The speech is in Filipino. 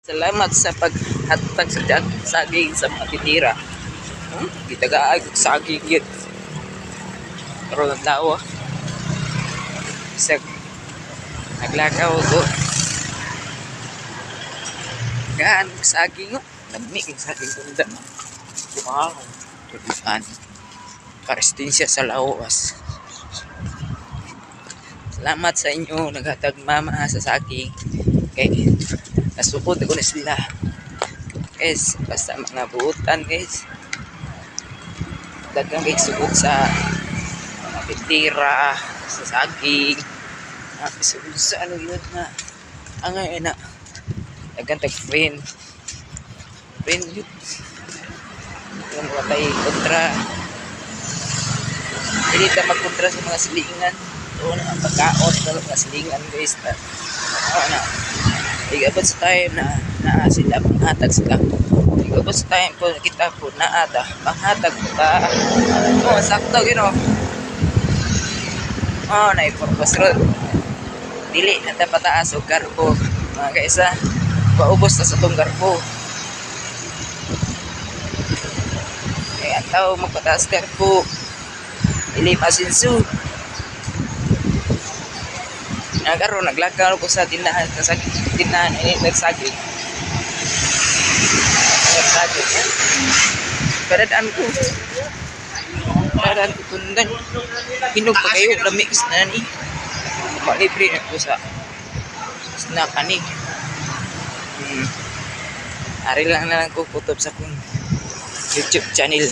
Salamat sa paghatag sa saging sa mga titira. Gitagaag saging yun. Pero naglawa. Isag naglakaw ko. Gaan saging no. Nagmik yung saging kundan. Wow. Tulipan. Karestensya sa lawas. Salamat sa inyo naghatag mama sa saging. Okay. Nasukod ko na sila. Guys, basta mga buutan guys. Dagang guys sugod sa mga pitira, sa saging. Sugod sa ano yun na ang na dagang tag-friend. Friend yun. Yung mga tayo kontra. Hindi ka magkontra sa mga silingan. Doon ang pagkaot ng mga silingan guys. Na igabot sa time na sila panghatag sila. Igabot sa time po kita po naata panghatag po ta. Sakto gino. Na-purpose ron. Dili na pataas o garpo. Mga kaisa, paubos na sa itong garpo. Kaya ang tao magpataas garpo. Dili masinsu. Nagkaroon, naglakaw ko sa tindahan nagsaging. Paradaan ko kundan. Hinog pa kayo, lamix na ni. Malibre na ko sa snack ani. Ari lang na lang ko kutob sa kong YouTube channel.